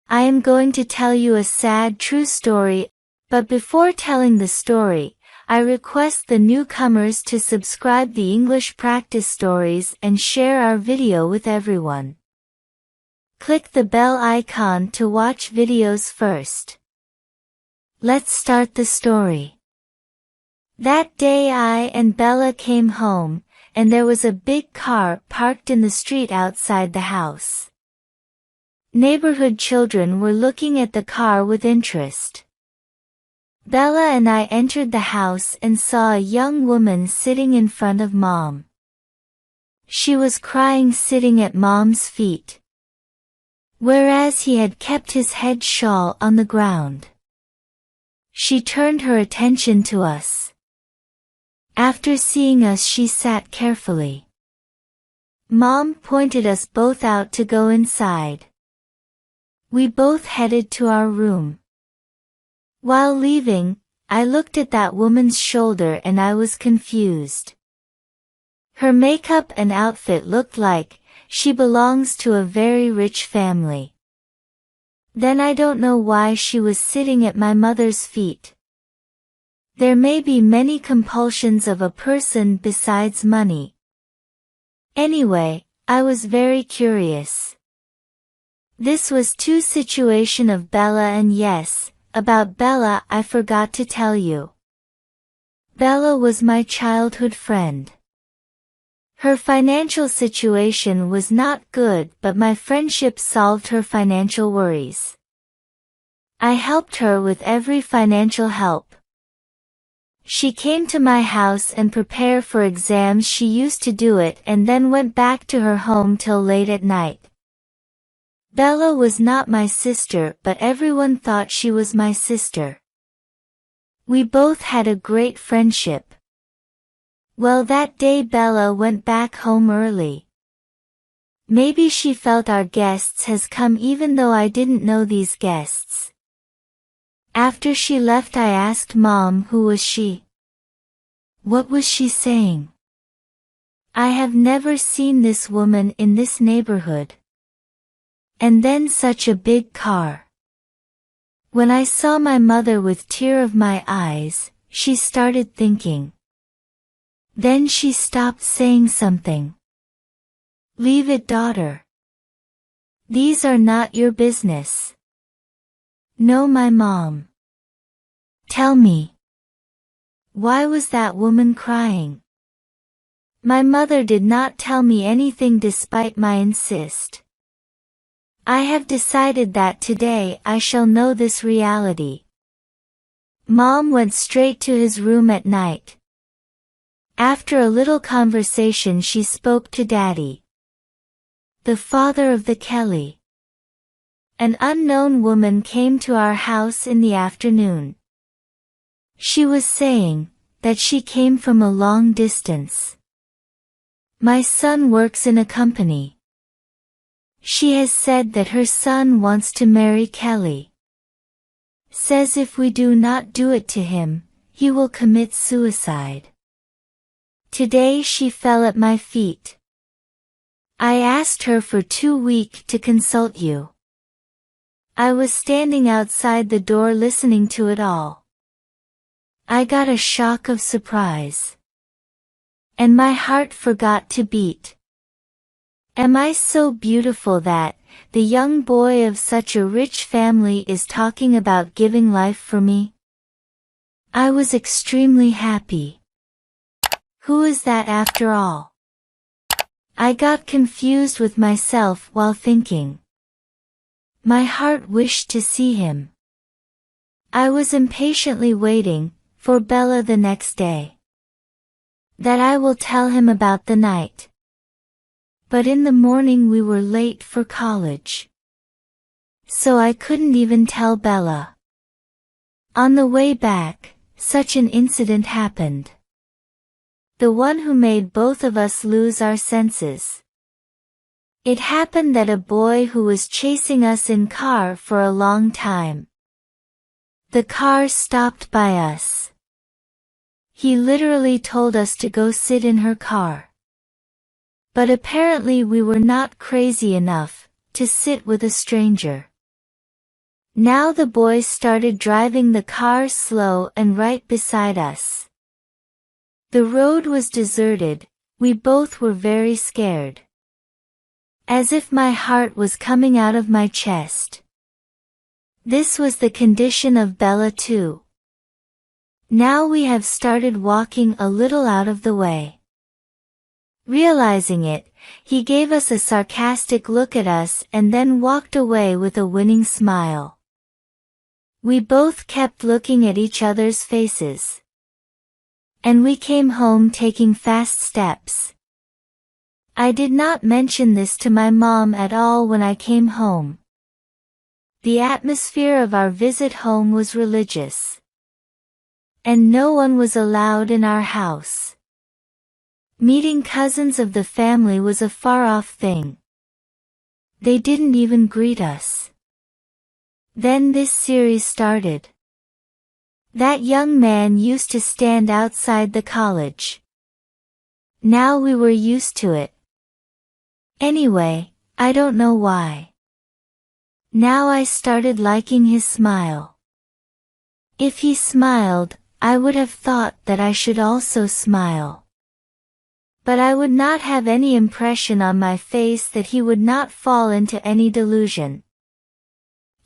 I am going to tell you a sad true story, but before telling the story, I request the newcomers to subscribe the English practice stories and share our video with everyone. Click the bell icon to watch videos first. Let's start the story. That day I and Bella came home, and there was a big car parked in the street outside the house. Neighborhood children were looking at the car with interest. Bella and I entered the house and saw a young woman sitting in front of Mom. She was crying sitting at Mom's feet, whereas he had kept his head shawl on the ground. She turned her attention to us. After seeing us, she sat carefully. Mom pointed us both out to go inside. We both headed to our room. While leaving, I looked at that woman's shoulder and I was confused. Her makeup and outfit looked like she belongs to a very rich family. Then I don't know why she was sitting at my mother's feet. There may be many compulsions of a person besides money. Anyway, I was very curious. This was two situation of Bella, and yes, about Bella I forgot to tell you. Bella was my childhood friend. Her financial situation was not good, but my friendship solved her financial worries. I helped her with every financial help. She came to my house and prepared for exams. She used to do it and then went back to her home till late at night. Bella was not my sister, but everyone thought she was my sister. We both had a great friendship. Well, that day Bella went back home early. Maybe she felt our guests has come even though I didn't know these guests. After she left I asked Mom who was she. What was she saying? I have never seen this woman in this neighborhood. And then such a big car. When I saw my mother with tear of my eyes, she started thinking. Then she stopped saying something. Leave it, daughter. These are not your business. No, my mom. Tell me. Why was that woman crying? My mother did not tell me anything despite my insist. I have decided that today I shall know this reality. Mom went straight to his room at night. After a little conversation she spoke to Daddy, the father of the Kelly. An unknown woman came to our house in the afternoon. She was saying that she came from a long distance. My son works in a company. She has said that her son wants to marry Kelly. Says if we do not do it to him, he will commit suicide. Today she fell at my feet. I asked her for 2 weeks to consult you. I was standing outside the door listening to it all. I got a shock of surprise. And my heart forgot to beat. Am I so beautiful that the young boy of such a rich family is talking about giving life for me? I was extremely happy. Who is that after all? I got confused with myself while thinking. My heart wished to see him. I was impatiently waiting for Bella the next day. That I will tell him about the night. But in the morning we were late for college. So I couldn't even tell Bella. On the way back, such an incident happened. The one who made both of us lose our senses. It happened that a boy who was chasing us in car for a long time. The car stopped by us. He literally told us to go sit in her car. But apparently we were not crazy enough to sit with a stranger. Now the boys started driving the car slow and right beside us. The road was deserted, we both were very scared. As if my heart was coming out of my chest. This was the condition of Bella too. Now we have started walking a little out of the way. Realizing it, he gave us a sarcastic look at us and then walked away with a winning smile. We both kept looking at each other's faces. And we came home taking fast steps. I did not mention this to my mom at all when I came home. The atmosphere of our visit home was religious. And no one was allowed in our house. Meeting cousins of the family was a far-off thing. They didn't even greet us. Then this series started. That young man used to stand outside the college. Now we were used to it. Anyway, I don't know why. Now I started liking his smile. If he smiled, I would have thought that I should also smile. But I would not have any impression on my face that he would not fall into any delusion.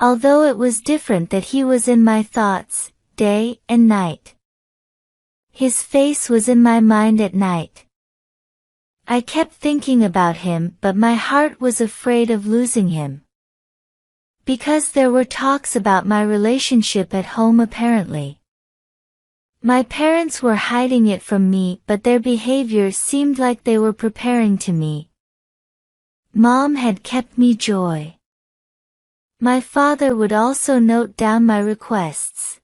Although it was different that he was in my thoughts, day and night. His face was in my mind at night. I kept thinking about him, but my heart was afraid of losing him. Because there were talks about my relationship at home apparently. My parents were hiding it from me, but their behavior seemed like they were preparing to me. Mom had kept me joy. My father would also note down my requests.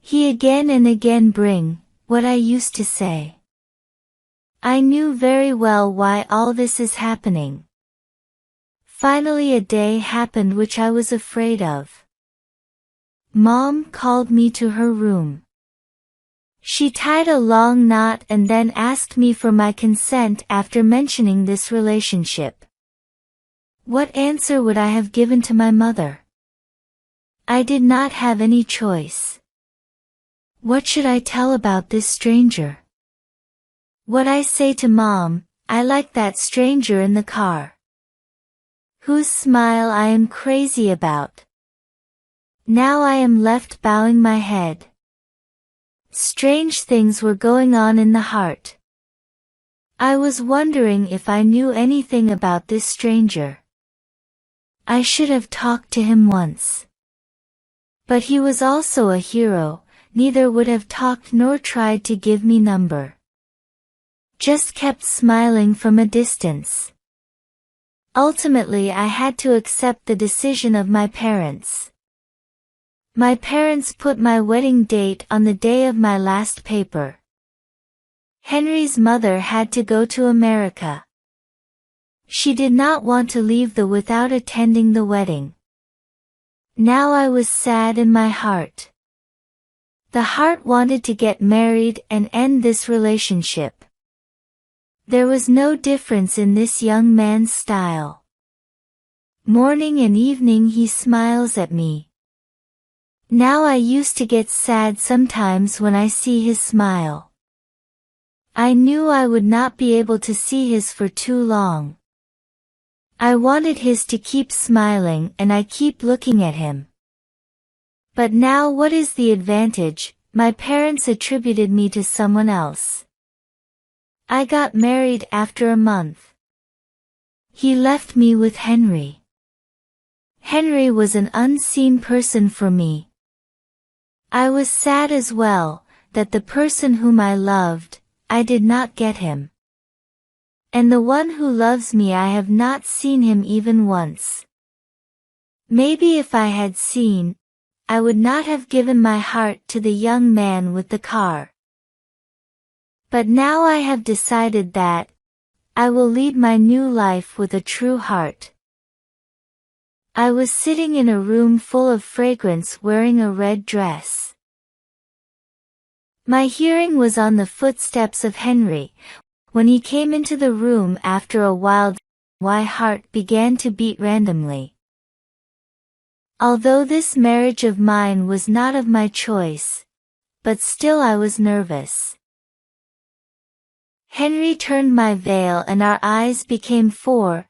He again and again bring what I used to say. I knew very well why all this is happening. Finally a day happened which I was afraid of. Mom called me to her room. She tied a long knot and then asked me for my consent after mentioning this relationship. What answer would I have given to my mother? I did not have any choice. What should I tell about this stranger? Would I say to Mom, I like that stranger in the car, whose smile I am crazy about? Now I am left bowing my head. Strange things were going on in the heart. I was wondering if I knew anything about this stranger. I should have talked to him once. But he was also a hero, neither would have talked nor tried to give me number. Just kept smiling from a distance. Ultimately I had to accept the decision of my parents. My parents put my wedding date on the day of my last paper. Henry's mother had to go to America. She did not want to leave without attending the wedding. Now I was sad in my heart. The heart wanted to get married and end this relationship. There was no difference in this young man's style. Morning and evening he smiles at me. Now I used to get sad sometimes when I see his smile. I knew I would not be able to see his for too long. I wanted his to keep smiling and I keep looking at him. But now what is the advantage? My parents attributed me to someone else. I got married after a month. He left me with Henry. Henry was an unseen person for me. I was sad as well, that the person whom I loved, I did not get him. And the one who loves me I have not seen him even once. Maybe if I had seen, I would not have given my heart to the young man with the car. But now I have decided that, I will lead my new life with a true heart. I was sitting in a room full of fragrance wearing a red dress. My hearing was on the footsteps of Henry. When he came into the room after a while, my heart began to beat randomly. Although this marriage of mine was not of my choice, but still I was nervous. Henry turned my veil and our eyes became four.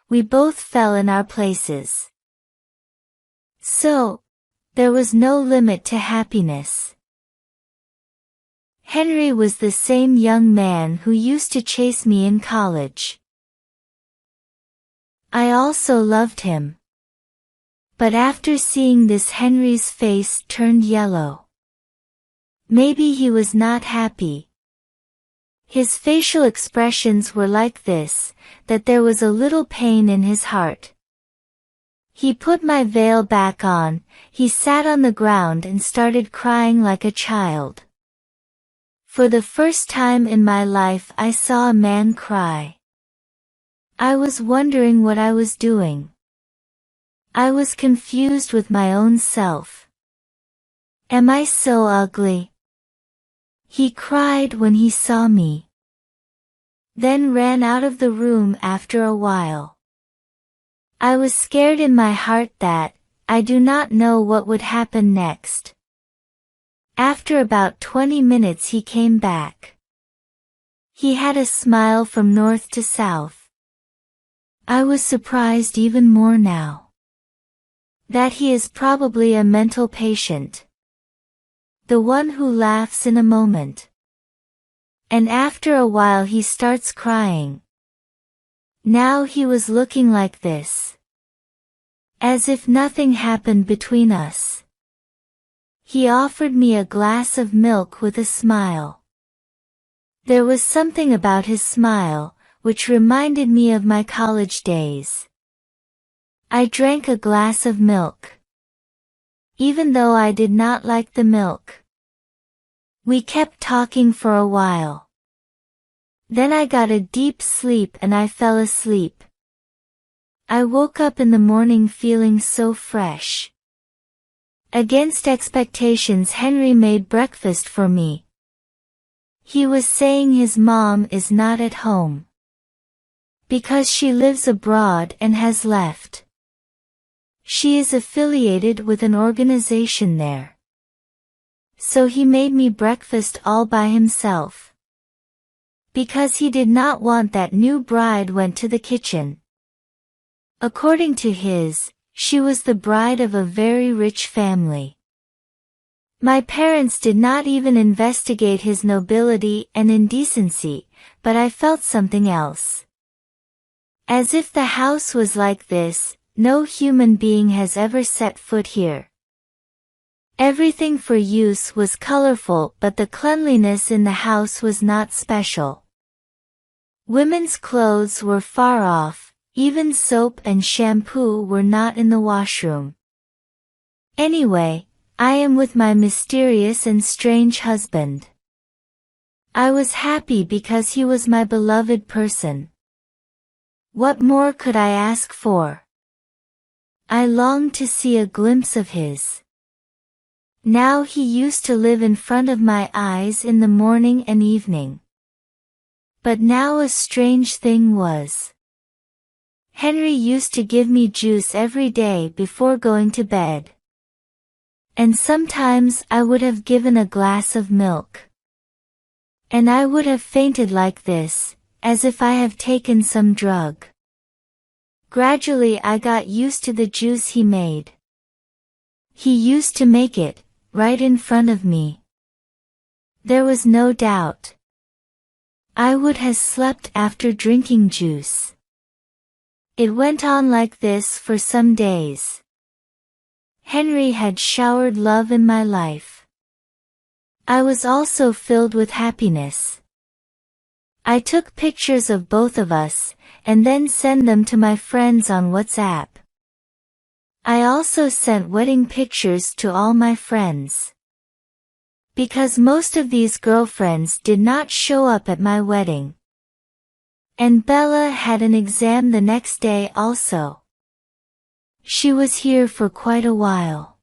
We both fell in our places. So, there was no limit to happiness. Henry was the same young man who used to chase me in college. I also loved him. But after seeing this, Henry's face turned yellow. Maybe he was not happy. His facial expressions were like this, that there was a little pain in his heart. He put my veil back on, he sat on the ground and started crying like a child. For the first time in my life I saw a man cry. I was wondering what I was doing. I was confused with my own self. Am I so ugly? He cried when he saw me. Then ran out of the room after a while. I was scared in my heart that, I do not know what would happen next. After about 20 minutes he came back. He had a smile from north to south. I was surprised even more now. That he is probably a mental patient. The one who laughs in a moment. And after a while he starts crying. Now he was looking like this. As if nothing happened between us. He offered me a glass of milk with a smile. There was something about his smile, which reminded me of my college days. I drank a glass of milk. Even though I did not like the milk. We kept talking for a while. Then I got a deep sleep and I fell asleep. I woke up in the morning feeling so fresh. Against expectations, Henry made breakfast for me. He was saying his mom is not at home. Because she lives abroad and has left. She is affiliated with an organization there. So he made me breakfast all by himself. Because he did not want that new bride went to the kitchen. According to his, she was the bride of a very rich family. My parents did not even investigate his nobility and indecency, but I felt something else. As if the house was like this, no human being has ever set foot here. Everything for use was colorful, but the cleanliness in the house was not special. Women's clothes were far off, even soap and shampoo were not in the washroom. Anyway, I am with my mysterious and strange husband. I was happy because he was my beloved person. What more could I ask for? I longed to see a glimpse of his. Now he used to live in front of my eyes in the morning and evening. But now a strange thing was. Henry used to give me juice every day before going to bed. And sometimes I would have given a glass of milk. And I would have fainted like this, as if I have taken some drug. Gradually I got used to the juice he made. He used to make it, right in front of me. There was no doubt. I would have slept after drinking juice. It went on like this for some days. Henry had showered love in my life. I was also filled with happiness. I took pictures of both of us, and then sent them to my friends on WhatsApp. I also sent wedding pictures to all my friends. Because most of these girlfriends did not show up at my wedding. And Bella had an exam the next day also. She was here for quite a while.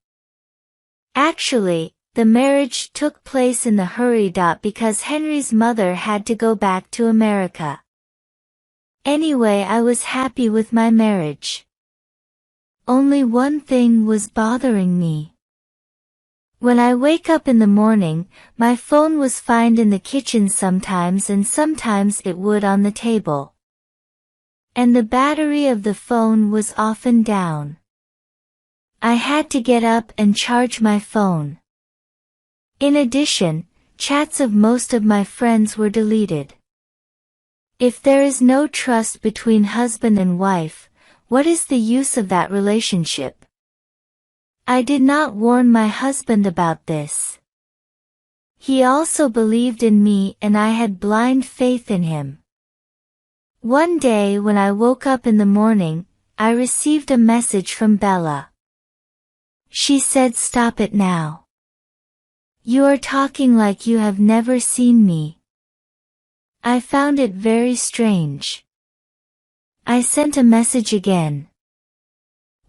Actually, the marriage took place in the hurry. Because Henry's mother had to go back to America. Anyway, I was happy with my marriage. Only one thing was bothering me. When I wake up in the morning, my phone was found in the kitchen sometimes and sometimes it would on the table. And the battery of the phone was often down. I had to get up and charge my phone. In addition, chats of most of my friends were deleted. If there is no trust between husband and wife, what is the use of that relationship? I did not warn my husband about this. He also believed in me and I had blind faith in him. One day when I woke up in the morning, I received a message from Bella. She said, "Stop it now. You are talking like you have never seen me." I found it very strange. I sent a message again.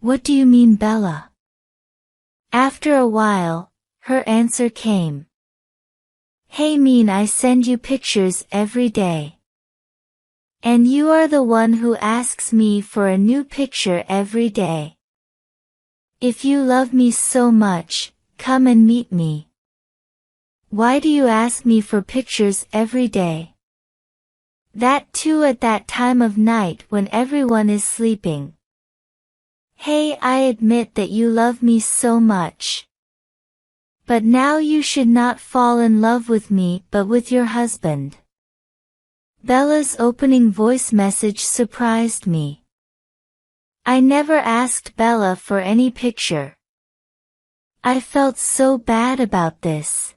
"What do you mean, Bella?" After a while, her answer came. "Hey, mean I send you pictures every day. And you are the one who asks me for a new picture every day. If you love me so much, come and meet me. Why do you ask me for pictures every day? That too at that time of night when everyone is sleeping. Hey, I admit that you love me so much. But now you should not fall in love with me but with your husband." Bella's opening voice message surprised me. I never asked Bella for any picture. I felt so bad about this.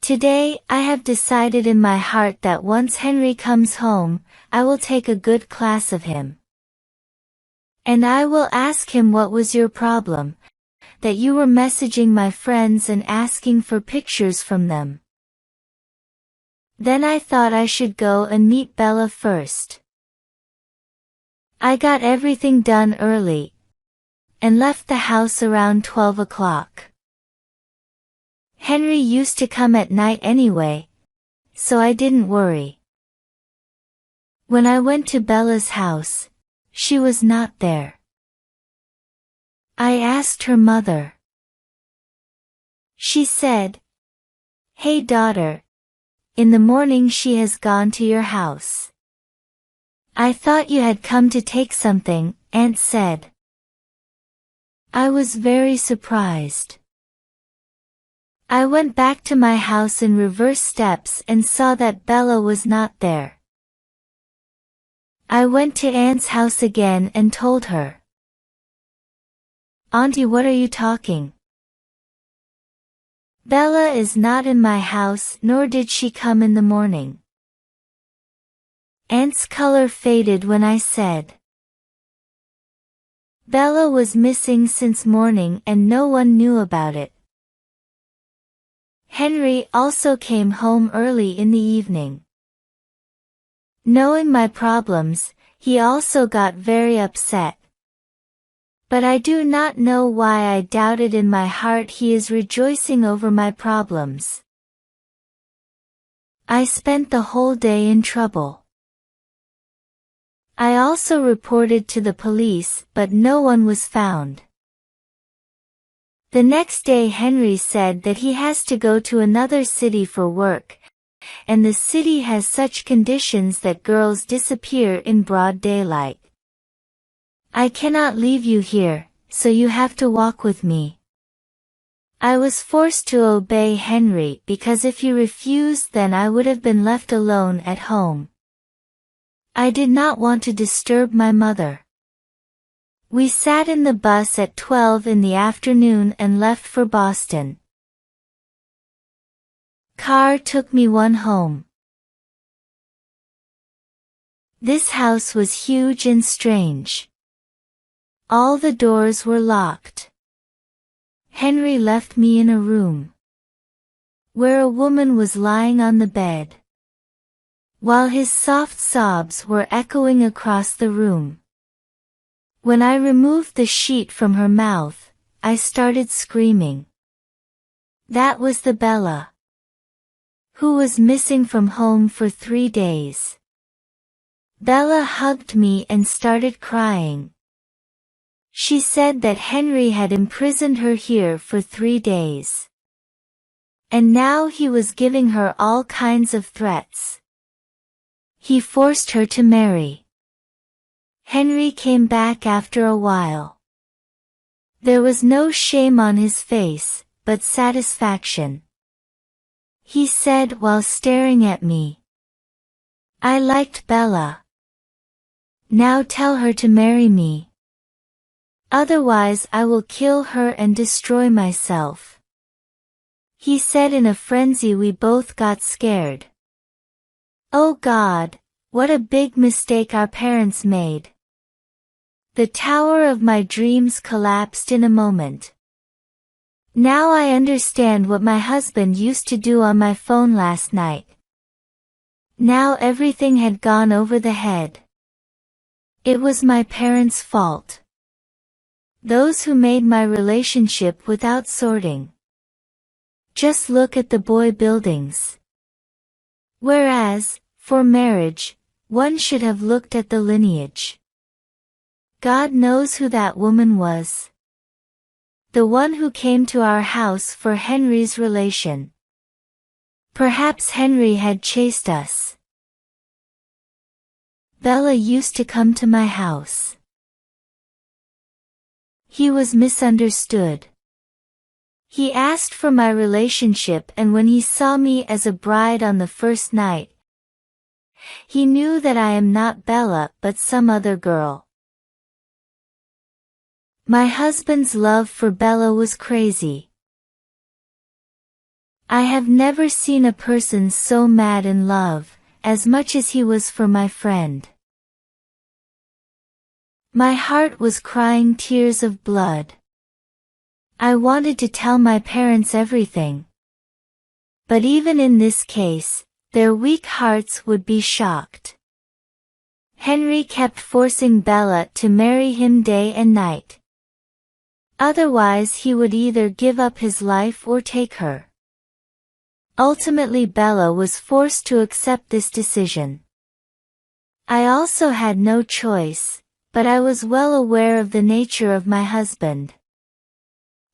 Today, I have decided in my heart that once Henry comes home, I will take a good class of him. And I will ask him, what was your problem, that you were messaging my friends and asking for pictures from them. Then I thought I should go and meet Bella first. I got everything done early, and left the house around 12 o'clock. Henry used to come at night anyway, so I didn't worry. When I went to Bella's house, she was not there. I asked her mother. She said, "Hey daughter, in the morning she has gone to your house. I thought you had come to take something," Aunt said. I was very surprised. I went back to my house in reverse steps and saw that Bella was not there. I went to Aunt's house again and told her. "Auntie, what are you talking? Bella is not in my house, nor did she come in the morning." Aunt's color faded when I said, "Bella was missing since morning and no one knew about it." Henry also came home early in the evening. Knowing my problems, he also got very upset. But I do not know why I doubted in my heart he is rejoicing over my problems. I spent the whole day in trouble. I also reported to the police, but no one was found. The next day Henry said that he has to go to another city for work, and the city has such conditions that girls disappear in broad daylight. "I cannot leave you here, so you have to walk with me." I was forced to obey Henry because if he refused then I would have been left alone at home. I did not want to disturb my mother. We sat in the bus at 12 in the afternoon and left for Boston. Car took me home. This house was huge and strange. All the doors were locked. Henry left me in a room where a woman was lying on the bed, while his soft sobs were echoing across the room. When I removed the sheet from her mouth, I started screaming. That was the Bella who was missing from home for 3 days. Bella hugged me and started crying. She said that Henry had imprisoned her here for 3 days. And now he was giving her all kinds of threats. He forced her to marry. Henry came back after a while. There was no shame on his face, but satisfaction. He said while staring at me, "I liked Bella. Now tell her to marry me. Otherwise I will kill her and destroy myself." He said in a frenzy. We both got scared. Oh God, what a big mistake our parents made. The tower of my dreams collapsed in a moment. Now I understand what my husband used to do on my phone last night. Now everything had gone over the head. It was my parents' fault. Those who made my relationship without sorting. Just look at the boy buildings. Whereas, for marriage, one should have looked at the lineage. God knows who that woman was. The one who came to our house for Henry's relation. Perhaps Henry had chased us. Bella used to come to my house. He was misunderstood. He asked for my relationship, and when he saw me as a bride on the first night, he knew that I am not Bella but some other girl. My husband's love for Bella was crazy. I have never seen a person so mad in love, as much as he was for my friend. My heart was crying tears of blood. I wanted to tell my parents everything. But even in this case, their weak hearts would be shocked. Henry kept forcing Bella to marry him day and night. Otherwise he would either give up his life or take her. Ultimately Bella was forced to accept this decision. I also had no choice, but I was well aware of the nature of my husband.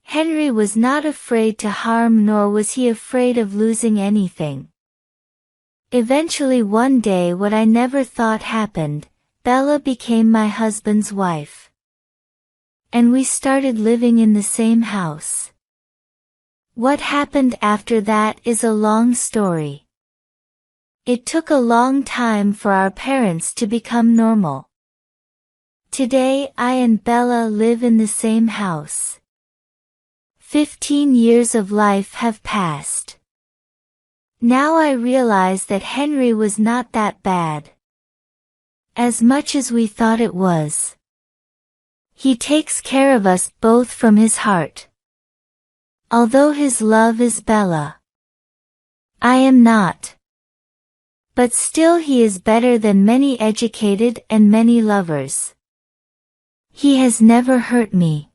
Henry was not afraid to harm, nor was he afraid of losing anything. Eventually one day, what I never thought happened, Bella became my husband's wife. And we started living in the same house. What happened after that is a long story. It took a long time for our parents to become normal. Today I and Bella live in the same house. 15 years of life have passed. Now I realize that Henry was not that bad. As much as we thought it was. He takes care of us both from his heart. Although his love is Bella. I am not. But still he is better than many educated and many lovers. He has never hurt me.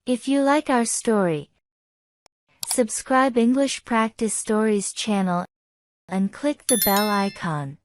If you like our story, subscribe English Practice Stories channel and click the bell icon.